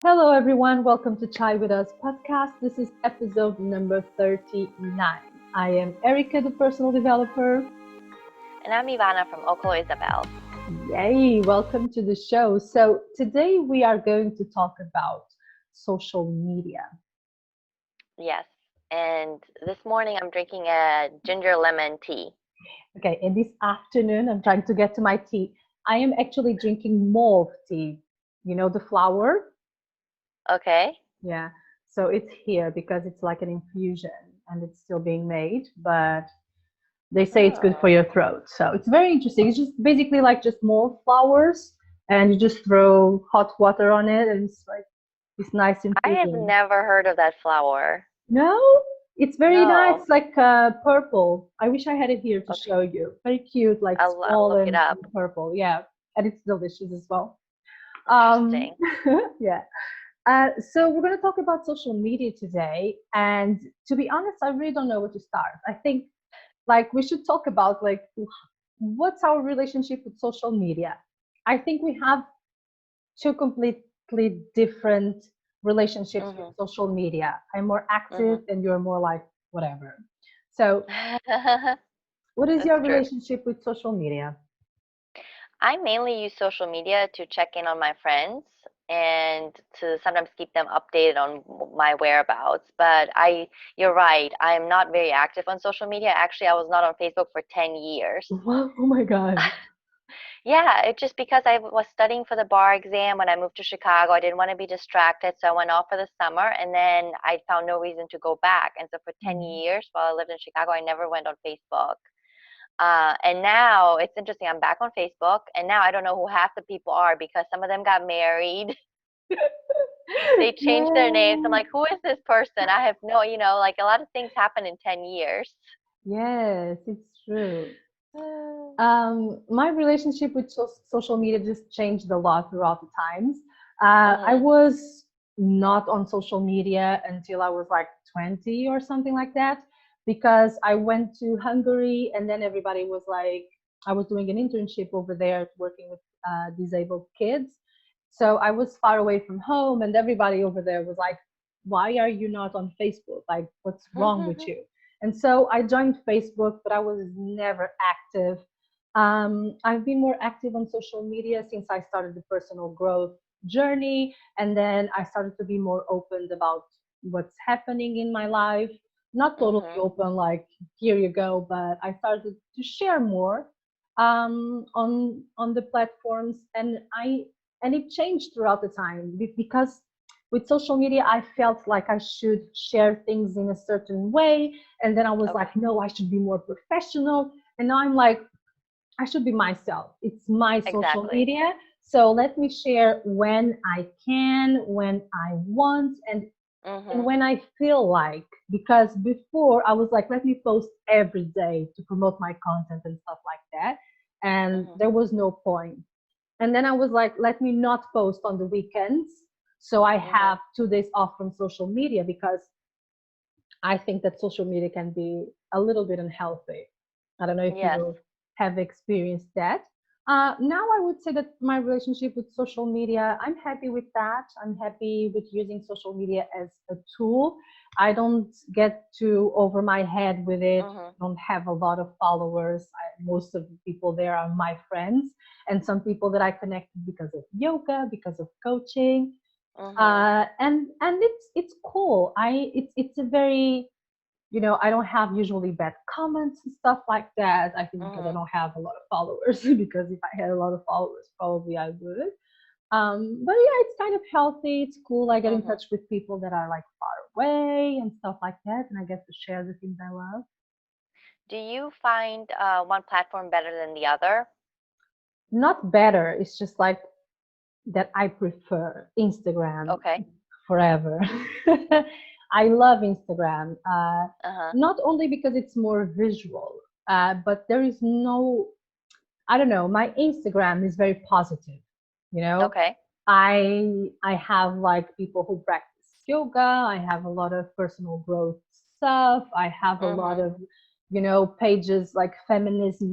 Hello, everyone. Welcome to Chai with Us podcast. This is episode number 39. I am Erica, the personal developer. And I'm Ivana from Oklo Isabel. Yay, welcome to the show. So, today we are going to talk about social media. Yes. And this morning I'm drinking a ginger lemon tea. Okay, in this afternoon, I'm trying to get to my tea. I am actually drinking mauve tea. You know, the flower? Okay. Yeah. So, it's here because it's like an infusion and it's still being made, but they say it's good for Oh, your throat. So it's very interesting. It's just basically like just more flowers and you just throw hot water on it and it's like this nice I have infusion. never heard of that flower. No, it's very nice, No. like purple. I wish I had it here to Okay. show you. Very cute, like I'll small look it and up. purple. Yeah, and it's delicious as well. Um, Interesting. yeah. So we're going to talk about social media today, and to be honest, I really don't know where to start. I think like we should talk about like what's our relationship with social media. I think we have two completely different relationships with Mhm. social media. I'm more active Mhm. and you're more like whatever. So what is That's your true. relationship with social media? I mainly use social media to check in on my friends and to sometimes keep them updated on my whereabouts. You're right, I'm not very active on social media. Actually, I was not on Facebook for 10 years. Wow, oh my god. Yeah, it's just because I was studying for the bar exam when I moved to Chicago. I didn't want to be distracted, so I went off for the summer and then I found no reason to go back. And so for 10 Mhm. years while I lived in Chicago, I never went on Facebook. And now it's interesting, I'm back on Facebook and now I don't know who half the people are because some of them got married. They changed their names. I'm Yeah. like, who is this person? I have no, like a lot of things happen in 10 years. Yes, it's true. Uh, My relationship with social media just changed a lot throughout the times. I mhm. was not on social media until I was like 20 or something like that, because I went to Hungary and then everybody was like, I was doing an internship over there working with disabled kids. So I was far away from home, and everybody over there was like, why are you not on Facebook? Like, what's wrong with you? And so I joined Facebook, but I was never active. I've been more active on social media since I started the personal growth journey, and then I started to be more open about what's happening in my life. Not totally Mhm. open, like here you go, but I started to share more on the platforms, and it changed throughout the time because with social media I felt like I should share things in a certain way, and then I was Okay. like, no, I should be more professional, and now I'm like, I should be myself. It's my social Exactly. media. So let me share when I can, when I want, and Mhm. when I feel like. Because before I was like, let me post every day to promote my content and stuff like that. And Mhm. there was no point. And then I was like, let me not post on the weekends. So I Mhm. have 2 days off from social media because I think that social media can be a little bit unhealthy. I don't know if Yes. you have experienced that. Now, I would say that my relationship with social media, I'm happy with that. I'm happy with using social media as a tool. I don't get too over my head with it. Mhm. I don't have a lot of followers. Most of the people there are my friends, and some people that I connected because of yoga, because of coaching, Mhm. and it's cool. It's a very, I don't have usually bad comments and stuff like that. I think because I Mhm. don't have a lot of followers. Because if I had a lot of followers, probably I would. But yeah, it's kind of healthy. It's cool. I get in Mhm. touch with people that are like far away and stuff like that, and I get to share the things I love. Do you find one platform better than the other? Not better. It's just like that I prefer Instagram Okay. forever. I love Instagram, Uh-huh. not only because it's more visual, but there is no, I don't know, my Instagram is very positive. You know, Okay. I have like people who practice yoga. I have a lot of personal growth stuff. I have a lot Mhm. of, pages like feminism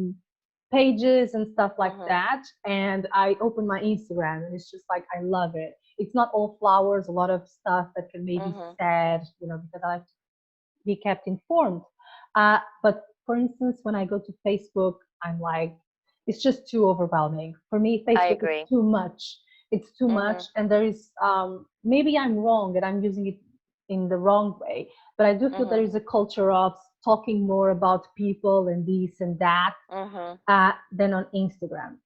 pages and stuff like Mhm. that. And I open my Instagram and it's just like I love it. it's not all flowers, a lot of stuff that can maybe Mhm. sad, because I like to be kept informed. But for instance, when I go to Facebook, I'm like, it's just too overwhelming. For me, I Facebook is agree. too much. It's too much. Mhm. And there is, maybe I'm wrong and I'm using it in the wrong way, but I do feel there Mhm. is a culture of talking more about people and this and that Mhm. than on Instagram.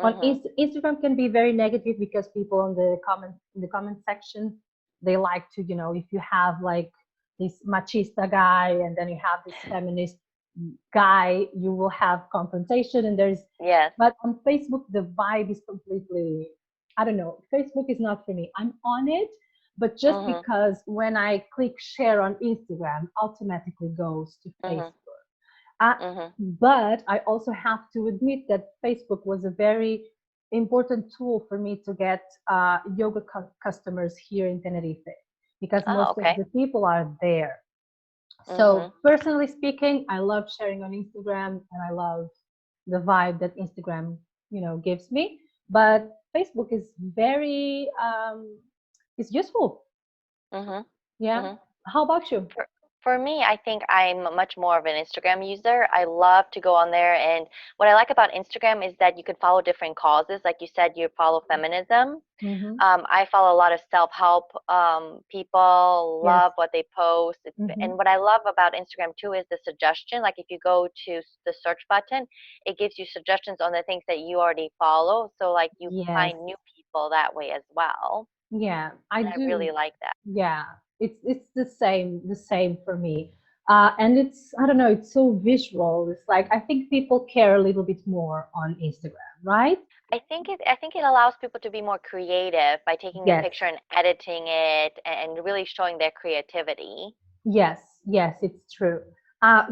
On Mhm. Instagram can be very negative because people in the comment section, they like to, if you have like this machista guy and then you have this feminist guy, you will have confrontation and Yes. but on Facebook the vibe is completely, I don't know, Facebook is not for me. I'm on it, but just Mhm. because when I click share on Instagram, automatically goes to Mhm. Facebook. uh, Mhm. but I also have to admit that Facebook was a very important tool for me to get yoga customers here in Tenerife because Oh, most of okay. the people are there. So Mhm. personally speaking, I love sharing on Instagram and I love the vibe that Instagram, gives me. But Facebook is very it's useful. Mhm. Yeah. Mhm. How about you? For for me, I think I'm much more of an Instagram user. I love to go on there, and what I like about Instagram is that you can follow different causes. Like you said, you follow feminism. Mm-hmm. I follow a lot of self-help people, Yes. love what they post. Mm-hmm. And what I love about Instagram too is the suggestion. Like if you go to the search button, it gives you suggestions on the things that you already follow. So like you Yes. find new people that way as well. Yeah, I And I really do. like that. Yeah, it's the same for me. And it's, I don't know, it's so visual. It's like I think people care a little bit more on Instagram, right? I think it allows people to be more creative by taking a Yes, picture and editing it and really showing their creativity. yes, yes, it's true.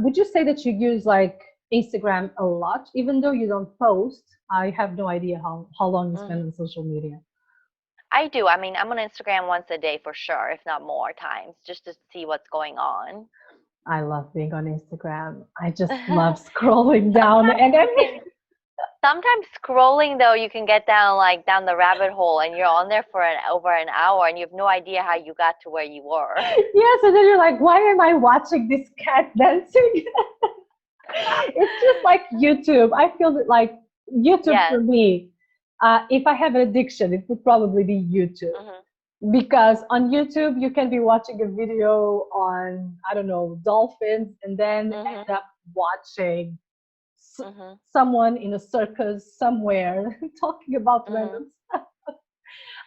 Would you say that you use like Instagram a lot, even though you don't post? I have no idea how long you spend Mhm. on social media. I do. I mean, I'm on Instagram once a day for sure, if not more times, just to see what's going on. I love being on Instagram. I just love scrolling down, Sometimes and then you can, sometimes scrolling though, you can get down like down the rabbit hole and you're on there for over an hour and you have no idea how you got to where you were. yes, and then you're like, why am I watching this cat dancing? It's just like YouTube. I feel that like YouTube for Yes. me, if I have an addiction, it would probably be YouTube. Mhm. Because on YouTube, you can be watching a video on, I don't know, dolphins, and then Mhm. end up watching Mhm. someone in a circus somewhere talking about Mhm. random stuff.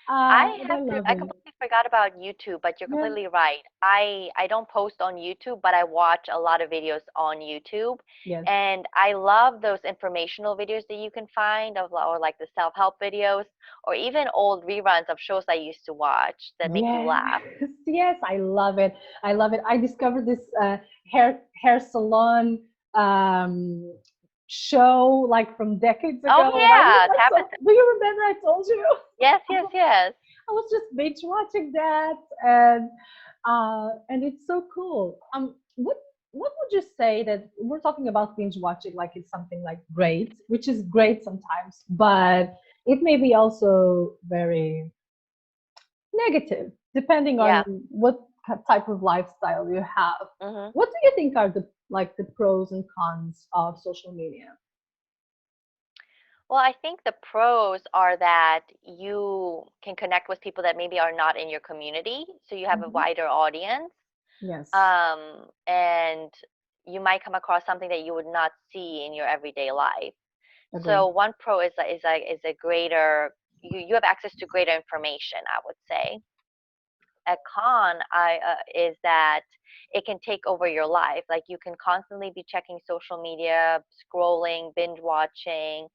And I love I it. completely forgot about YouTube, but you're Yeah. completely right. I don't post on YouTube, but I watch a lot of videos on YouTube, Yes. and I love those informational videos that you can find or like the self-help videos or even old reruns of shows I used to watch that make you Yes, laugh. yes, I love it. I love it. I discovered this hair salon um, show like from decades Oh ago, and I was yeah, like, so. Tabitha. Do you remember I told you? Yes, yes, yes. I was just binge watching that, and it's so cool. What would you say that we're talking about binge watching like it's something like great, which is great sometimes, but it may be also very negative, depending on Yeah. what type of lifestyle you have. Mhm. What do you think are the pros and cons of social media? Well, I think the pros are that you can connect with people that maybe are not in your community, so you have a Hmm. wider audience. Yes, And you might come across something that you would not see in your everyday life. agree. So one pro is a greater you have access to greater information, I would say. A con is that it can take over your life. Like you can constantly be checking social media, scrolling, binge watching,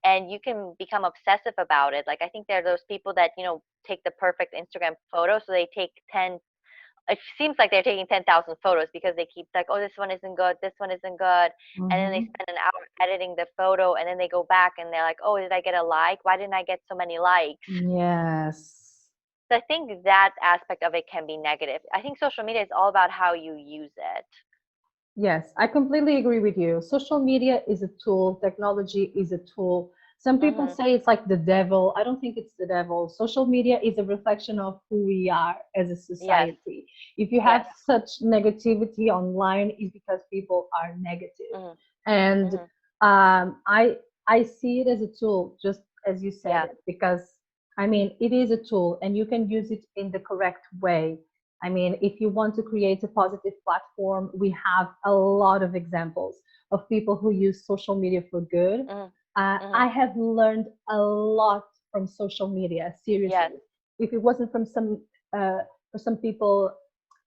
and you can become obsessive about it. Like I think there are those people that take the perfect Instagram photo, so they take 10. It seems like they're taking 10,000 photos because they keep like, oh, this one isn't good, this one isn't good, and then they Hmm. spend an hour editing the photo, and then they go back and they're like, oh, did I get a like? Why didn't I get so many likes? Yes. So I think that aspect of it can be negative. I think social media is all about how you use it. Yes, I completely agree with you. Social media is a tool, technology is a tool. Some people Mhm. say it's like the devil. I don't think it's the devil. Social media is a reflection of who we are as a Yes. society. If you have Yes. such negativity online, it's because people are negative. Mhm. And Mhm. I see it as a tool, just as you said Yeah. it, because I mean it is a tool, and you can use it in the correct way. I mean, if you want to create a positive platform, we have a lot of examples of people who use social media for good. Mhm. I Mhm. have learned a lot from social media, Yes. seriously. If it wasn't from for some people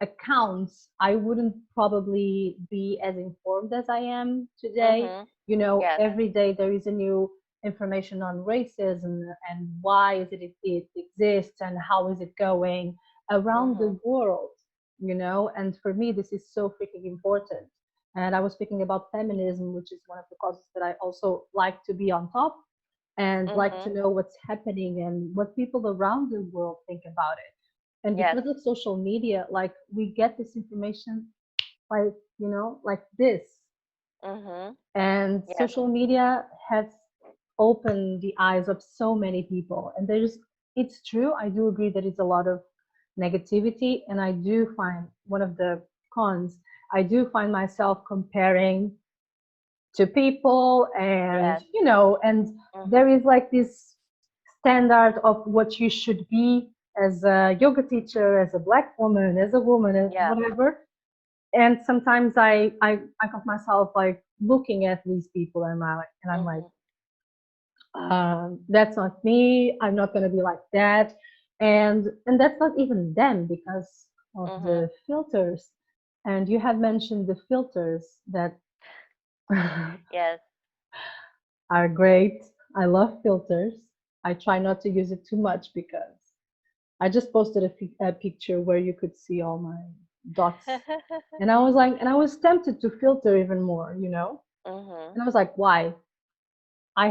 accounts, I wouldn't probably be as informed as I am today. Mhm. You know, Yes. every day there is a new information on racism and why is it exists and how is it going around the Mhm. world, you know. And for me, this is so freaking important. And I was speaking about feminism, which is one of the causes that I also like to be on top and like to Mhm. know what's happening and what people around the world think about it. And Yes. because of social media, like we get this information like, you know, like this. Mhm. And Yes. social media has opened the eyes of so many people. And there's, it's true, I do agree that it's a lot of negativity. And I do find one of the cons, I do find myself comparing to people, and Yes. you know, and Mhm. there is like this standard of what you should be as a yoga teacher, as a black woman, as a woman, as Yeah. whatever. And sometimes I got myself like looking at these people, and I'm like, Mhm. that's not me. I'm not going to be like that. And that's not even them because of Mhm. the filters. And you have mentioned the filters that Yes. are great. I love filters. I try not to use it too much because I just posted a picture where you could see all my dots. And I was like, and I was tempted to filter even more, you know? Mhm. And I was like, why? Yes. I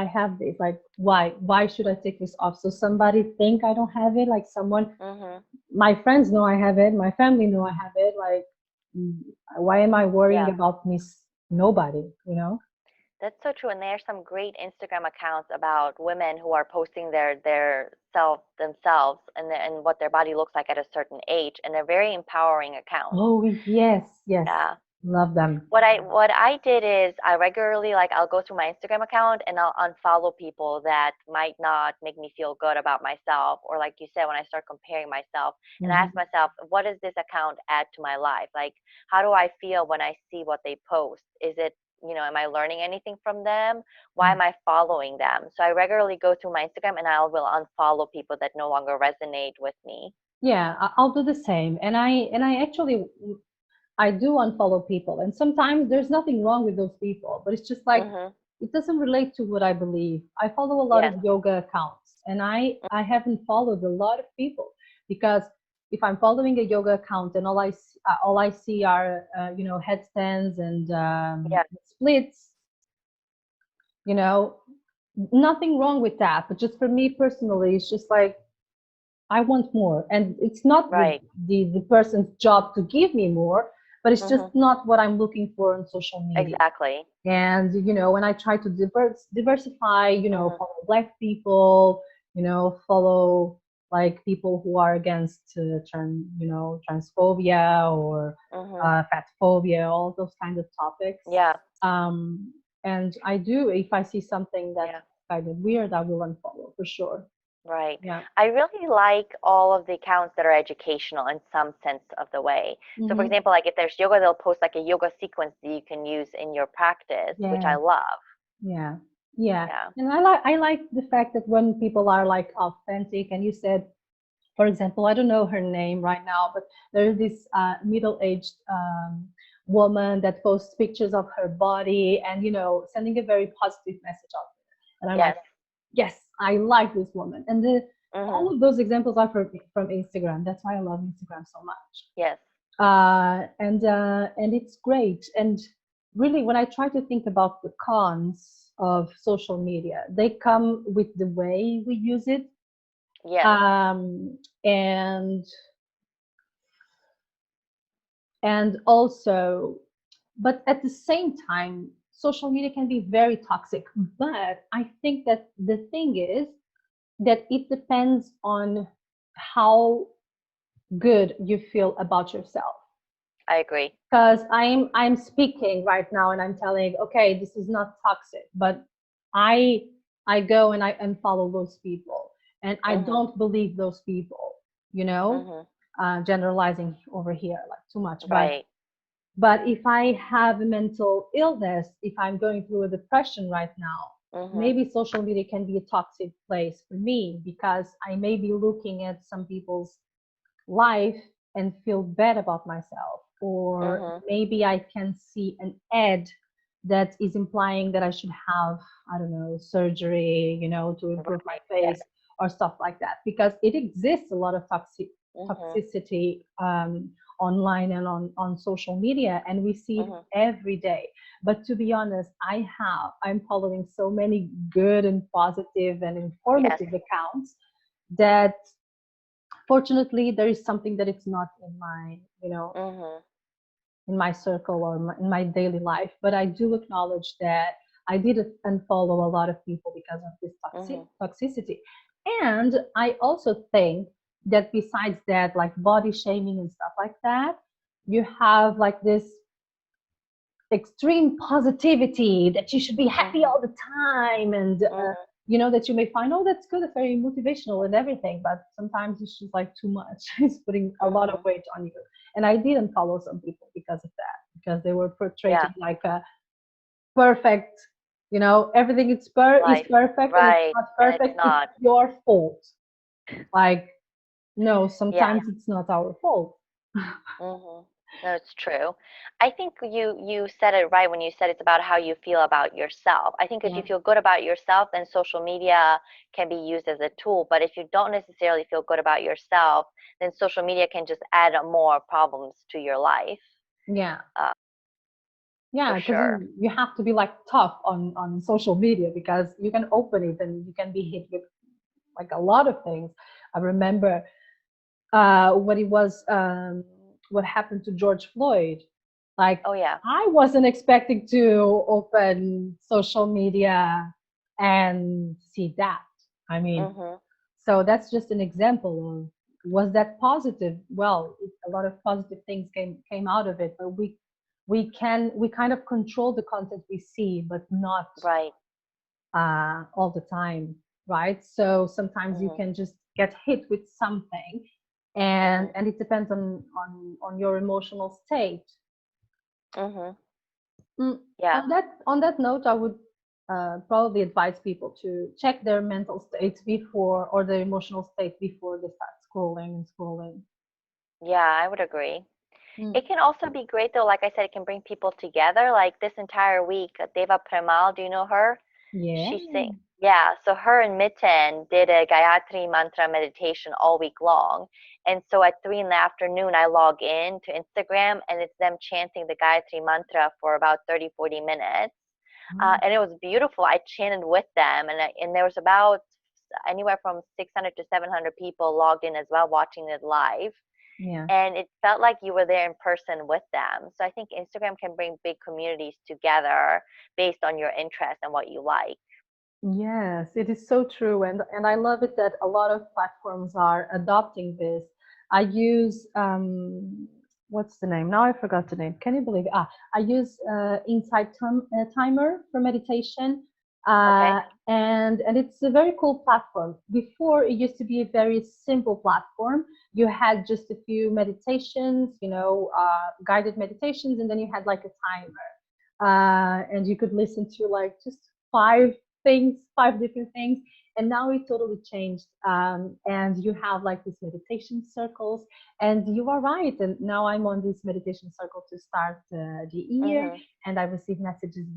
have this. Like, why? Why should I take this off? So somebody think I don't have it? Like someone, Mhm. my friends know I have it, my family know I have it. Like, mm, why am I worrying Yeah. about miss nobody, you know? That's so true. And there's some great Instagram accounts about women who are posting their self themselves and what their body looks like at a certain age, and they're very empowering accounts. Oh, yes, yes. Yeah. Love them. What I did is I regularly, like, I'll go through my Instagram account and I'll unfollow people that might not make me feel good about myself, or like you said, when I start comparing myself, and I ask Hmm. myself, what does this account add to my life? Like, how do I feel when I see what they post? Is it, am I learning anything from them? Why am I following them? So I regularly go through my Instagram and I will unfollow people that no longer resonate with me. Yeah, I'll do the same. And I actually I do unfollow people, and sometimes there's nothing wrong with those people, but it's just like Mhm. it doesn't relate to what I believe. I follow a lot Yes. of yoga accounts, and I haven't followed a lot of people because if I'm following a yoga account and all I see are you know, headstands and Yes. splits, you know, nothing wrong with that. But just for me personally, it's just like I want more. And it's not Right. the person's job to give me more, but it's just Mhm. not what I'm looking for on social media. Exactly. And, you know, when I try to diversify, you know, Mhm. follow black people, you know, follow like people who are against you know, transphobia or Mhm. fat phobia, all those kinds of topics. Yeah. And I do, if I see something that's Yeah. kind of weird, I will unfollow for sure. Right. Yeah. I really like all of the accounts that are educational in some sense of the way. So, for Hmm. example, like if there's yoga, they'll post like a yoga sequence that you can use in your practice, which I Yeah. love. Yeah. Yeah. Yeah. And I like the fact that when people are like authentic, and you said, for example, I don't know her name right now, but there's this middle-aged woman that posts pictures of her body and, you know, sending a very positive message out there. And I'm like, Yes. yes, I like this woman. And Mhm. all of those examples are from Instagram. That's why I love Instagram so much. Yes. And it's great. And really, when I try to think about the cons of social media, they come with the way we use it. Yes. And and also, but at the same time, social media can be very toxic. But I think that the thing is that it depends on how good you feel about yourself. I agree. Because I'm speaking right now and I'm telling, okay, this is not toxic, but I I go and I unfollow those people, and I Mhm. don't believe those people, you know, Mhm. generalizing over here like too much. Right. But if I have a mental illness, if I'm going through a depression right now, Mhm. maybe social media can be a toxic place for me because I may be looking at some people's life and feel bad about myself. Or Mhm. maybe I can see an ad that is implying that I should have, I don't know, surgery, to improve my Right. Yeah. face or stuff like that. Because it exists a lot of Mhm. toxicity online and on social media, and we see it Mhm. every day. But to be honest, I'm following so many good and positive and Yes. informative accounts that fortunately there is something that it's not in my Mhm. in my circle or in my daily life, but I do acknowledge that I did unfollow a lot of people because of this Mhm. toxicity. And I also think that besides that, like body shaming and stuff like that, you have like this extreme positivity that you should be happy Mhm. all the time, and Mhm. that you may find, oh, that's good, it's very motivational and everything, but sometimes it's just like too much. It's putting a lot of Mhm. weight on you. And I didn't follow some people because of that, because they were portrayed Yeah. like a perfect, everything is Life. perfect, and it's Right. not And it's perfect, it's not. your fault. Like, no, Yeah. sometimes it's not our fault. Mhm. No, it's true. I think you said it right when you said it's about how you feel about yourself. I think if you Yeah. feel good about yourself, then social media can be used as a tool. But if you don't necessarily feel good about yourself, then social media can just add more problems to your life, Yeah. uh, for Yeah, because sure. you have to be like tough on social media, because you can open it and you can be hit with like a lot of things. I remember what happened to George Floyd. Like, Oh yeah. I wasn't expecting to open social media and see that. I mean, Mhm. so that's just an example of, was that positive? Well, a lot of positive things came out of it, but we kind of control the content we see, but not Right. all the time, right? So sometimes you Mhm. can just get hit with something, and Mhm. and it depends on your emotional state. Mhm. Mm, Yeah. on that note, I would probably advise people to check their mental state before, or their emotional state before they start scrolling and scrolling. Yeah, I would agree. Mm. It can also be great though, like I said, it can bring people together. Like this entire week, Deva Premal, do you know her? Yeah. She sang, yeah, so her and Mitten did a Gayatri mantra meditation all week long. And so at 3 in the afternoon, I log in to Instagram and it's them chanting the Gayatri mantra for about 30, 40 minutes. Oh, And it was beautiful. I chanted with them, and there was about anywhere from 600 to 700 people logged in as well, watching it live. yeah. And it felt like you were there in person with them. So I think Instagram can bring big communities together based on your interests and what you like. Yes, it is so true, and I love it that a lot of platforms are adopting this. I use what's the name? Now I forgot the name. Can you believe it? I use Timer for meditation, Okay. and it's a very cool platform. Before, it used to be a very simple platform. You had just a few meditations, guided meditations, and then you had like a timer, and you could listen to like just five different things. And now it totally changed. And you have like these meditation circles, and you are right. And now I'm on this meditation circle to start the year, Mhm. and I receive messages,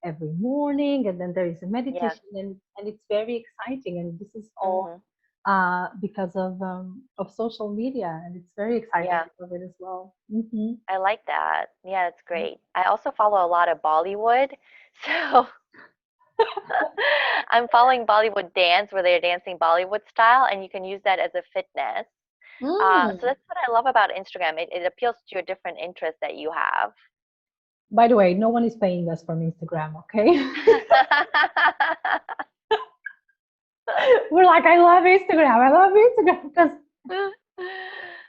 every morning, and then there is a Yeah. meditation, and it's very exciting. And this is all Mhm. because of social media, and it's very exciting. Yeah. I love it as well. Hmm. I like that. Yeah, it's great. I also follow a lot of Bollywood. So I'm following Bollywood dance where they're dancing Bollywood style, and you can use that as a fitness. So Mm. that's what I love about Instagram. It appeals to your different interests that you have. By the way, no one is paying us from Instagram, okay? We're like, I love Instagram. I love Instagram because,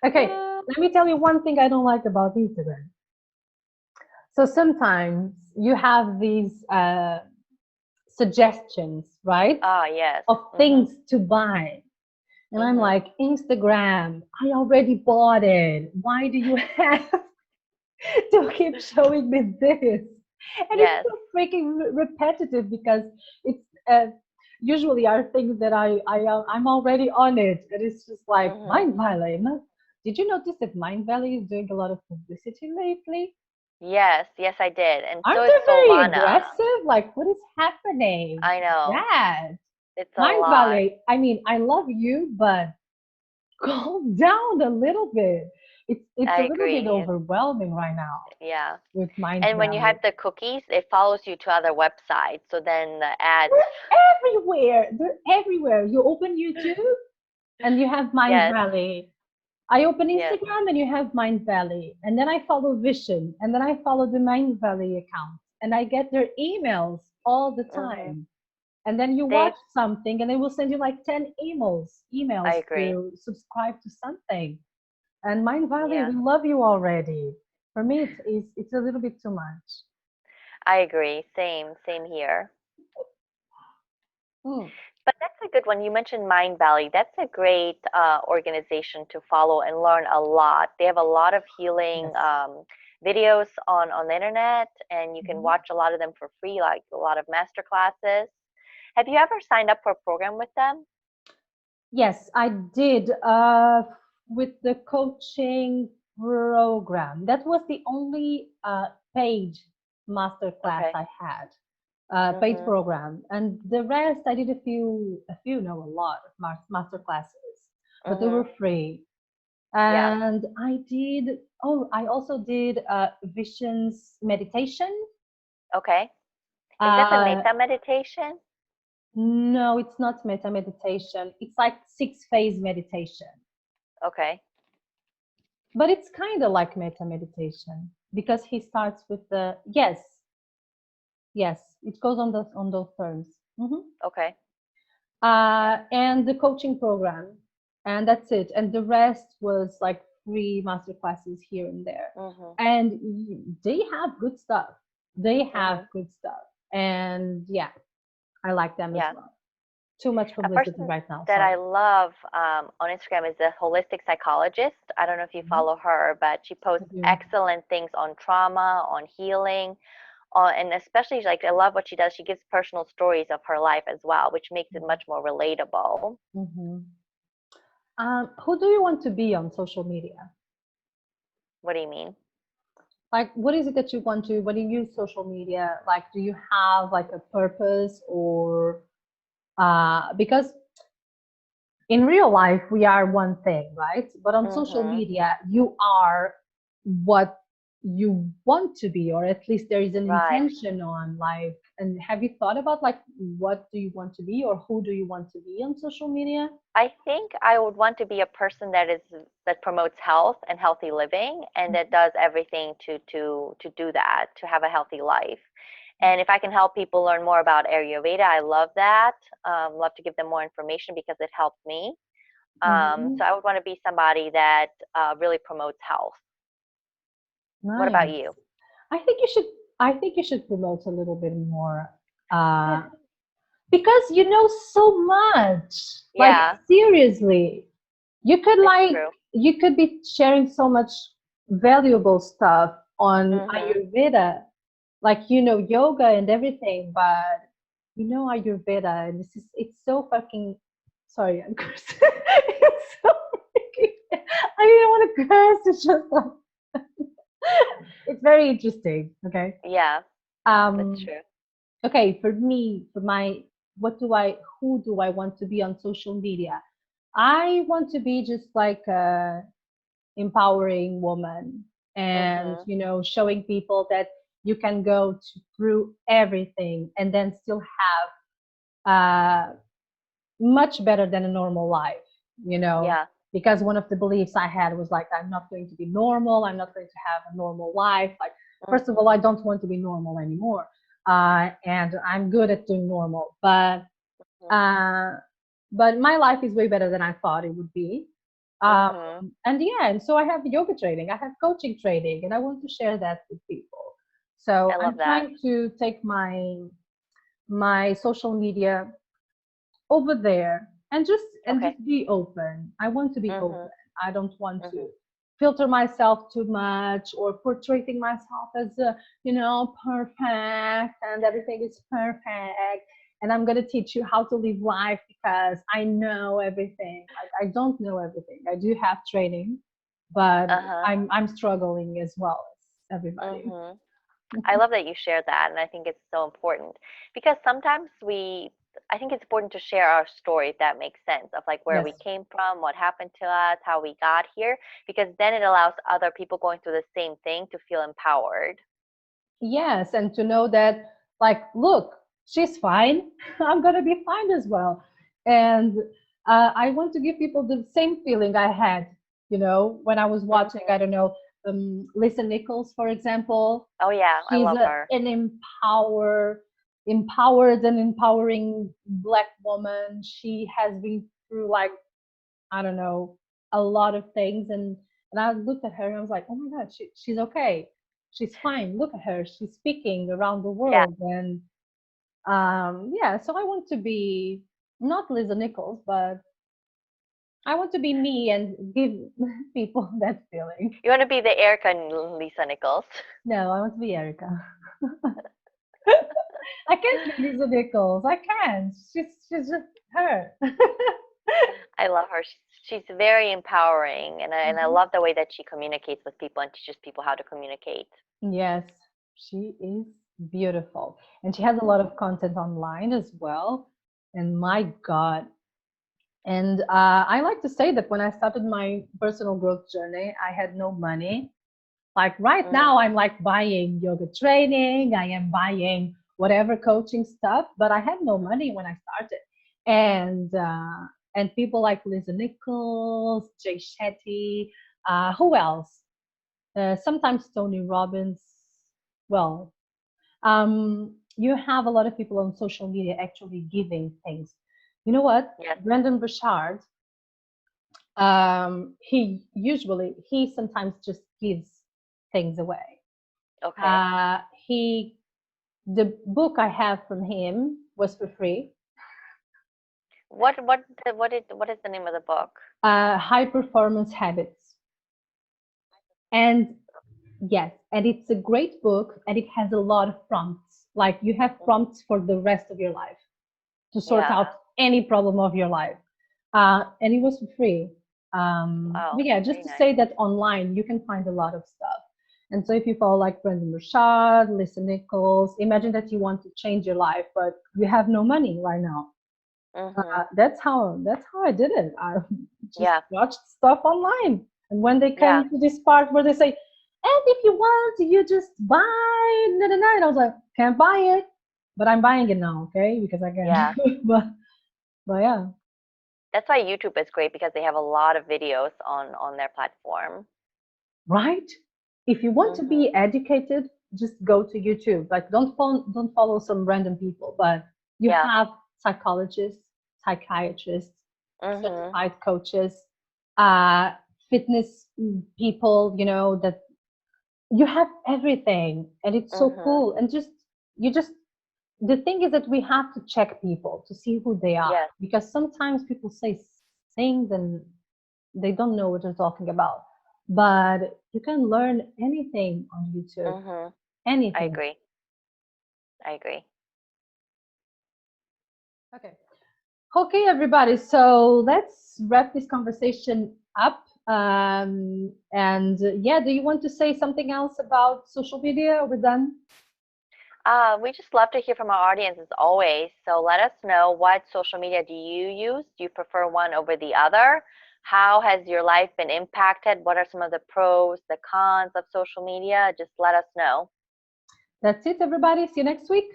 okay, let me tell you one thing I don't like about Instagram. So sometimes you have these suggestions, right, Oh, yes. of Mhm. things to buy. And I'm Mhm. like, Instagram, I already bought it. Why do you have to keep showing me this? And it's Yes. so freaking repetitive because it's usually are things that I'm already on it. And it's just like Mhm. Mind Valley. Did you notice that Mind Valley is doing a lot of publicity lately? Yes, yes, I did. And so Aren't is they very Solana. aggressive? Like, what is happening? I know. That It's a Mind lot. Valley. I mean, I love you, but calm down a little bit. It's I a little bit agree. overwhelming right now Yeah. with Mind And when you have Valley. the cookies, it follows you to other websites. So then the ads, They're everywhere. They're everywhere. You open YouTube and you have Mind yes, Valley. I open yes. Instagram and you have Mind Valley. And then I follow Vision. And then I follow the Mind Valley account. And I get their emails all the Mhm. time. And then you watch They, something and they will send you like 10 I emails agree. to subscribe to something. And Mind Valley, Yeah, we love you already. For me, it's a little bit too much. I agree. Same here. Mm, But that's a good one. You mentioned Mind Valley. That's a great organization to follow and learn a lot. They have a lot of healing yes. videos on the internet, and you can Mhm. watch a lot of them for free, like a lot of master classes. Have you ever signed up for a program with them? Yes, I did with the coaching program. That was the only paid master class Okay. I had, paid Mhm. program, and the rest I did no, a lot of master classes, but they were Mhm. free. Yeah. And I also did visions meditation. Okay. Is that the Uh, metta meditation? no, it's not meta meditation. It's like 6 phase meditation, Okay. but it's kind of like meta meditation because he starts with the yes, it goes on those terms. Mhm. Okay. Yeah. And the coaching program, and that's it. And the rest was like free master classes here and there. Mhm. And they have good stuff. They have Mhm. good stuff. And yeah, I like them as Yeah. well. Too much A publicity person right now. that Sorry. I love on Instagram is a holistic psychologist. I don't know if you Mhm. follow her, but she I posts do. excellent things on trauma, on healing, and especially like I love what she does. She gives personal stories of her life as well, which makes it much more relatable. Mhm. Who do you want to be on social media? What do you mean? Like, what is it that you want to, when you use social media, like, do you have like a purpose or, because in real life we are one thing, right? But on social Mhm. media you are what you want to be, or at least there is an Right. intention on like, and have you thought about like what do you want to be or who do you want to be on social media? I think I would want to be a person that promotes health and healthy living and that does everything to do that, to have a healthy life. And if I can help people learn more about Ayurveda, I love that. Love to give them more information because it helped me. So Mhm. I would want to be somebody that really promotes health. What about Nice. you? I think you should. I think you should promote a little bit more, uh, because you know so much. Like Yeah, seriously, it's true. you could be sharing so much valuable stuff on Mhm. Ayurveda, like yoga and everything, but Ayurveda, and it's so fucking. Sorry, I'm cursing. It's so freaking. I didn't want to curse. It's just like it's very interesting. Okay. Yeah, that's Um, true. okay, for me, who do I want to be on social media? I want to be just like a empowering woman and, Mhm. showing people that you can through everything and then still have much better than a normal life, you know, Yeah. because one of the beliefs I had was like, I'm not going to be normal. I'm not going to have a normal life. Like, First of all, Mhm. I don't want to be normal anymore, and I'm good at doing normal, uh, but my life is way better than I thought it would be. Um, Mhm. and yeah, and so I have yoga training, I have coaching training, and I want to share that with people. So I love I'm that. trying to take my social media over there and Okay. just be open. I want to be Mhm. open. I don't want to Mhm. filter myself too much or portraying myself as perfect and everything is perfect. And I'm gonna teach you how to live life because I know everything. Like I don't know everything. I do have training, but Uh-huh. I'm struggling as well as everybody. Mhm. I love that you share that, and I think it's so important because sometimes I think it's important to share our story, if that makes sense, of like where we Yes. came from, what happened to us, how we got here, because then it allows other people going through the same thing to feel empowered. Yes, and to know that, like, look, she's fine. I'm gonna be fine as well. And I want to give people the same feeling I had, when I was watching, I Mhm. don't know, Lisa Nichols, for example. Oh yeah, I She's love her. an empowered and empowering Black woman. She has been through, like, I don't know, a lot of things. And I looked at her and I was like, oh my God, she's okay. She's fine. Look at her. She's speaking around the Yeah. world. And yeah, so I want to be not Lisa Nichols, but I want to be me and give people that feeling. You want to be the Erica and Lisa Nichols. No, I want to be Erica. I can't be Lisa Nichols. I can't. She's just her. I love her. She's very empowering, and I Mhm. love the way that she communicates with people and teaches people how to communicate. Yes, she is beautiful. And she has a lot of content online as well. And my God. And I like to say that when I started my personal growth journey, I had no money. Like right Mm, now, I'm like buying yoga training, I am buying whatever coaching stuff, but I had no money when I started. And and people like Lisa Nichols, Jay Shetty, who else? Sometimes Tony Robbins. Well, you have a lot of people on social media actually giving things. You know what? yes. Brandon Burchard, he sometimes just gives things away. Okay. Uh, he the book I have from him was for free. What is the name of the book? High Performance Habits, and yes, and it's a great book, and it has a lot of prompts. Like you have Mm, prompts for the rest of your life to sort yeah. out any problem of your life. And it was for free. Wow. But yeah, just Very to nice. say that online you can find a lot of stuff. And so if you follow like Brendan Burchard, Lisa Nichols, imagine that you want to change your life, but you have no money right now. Mhm. That's how I did it. I just Yeah. watched stuff online. And when they Yeah. came to this part where they say, and if you want, you just buy, and I was like, can't buy it, but I'm buying it now, okay? Because I can. Yeah. But yeah, That's why YouTube is great because they have a lot of videos on their platform. right? If you want to Mhm. be educated, just go to YouTube. Like don't follow some random people, but you Yeah. have psychologists, psychiatrists, Mhm. certified coaches, uh, fitness people, that you have everything and it's so Mhm. cool. And you just the thing is that we have to check people to see who they are Yes. because sometimes people say things and they don't know what they're talking about. But you can learn anything on YouTube, Mhm. I anything. agree. I agree. Okay. Okay, everybody. So let's wrap this conversation up. And yeah, do you want to say something else about social media? We're done. We just love to hear from our audience as always. So let us know, what social media do you use? Do you prefer one over the other? How has your life been impacted? What are some of the pros, the cons of social media? Just let us know. That's it, everybody. See you next week.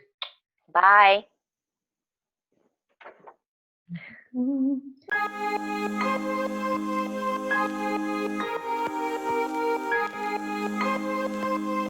Bye.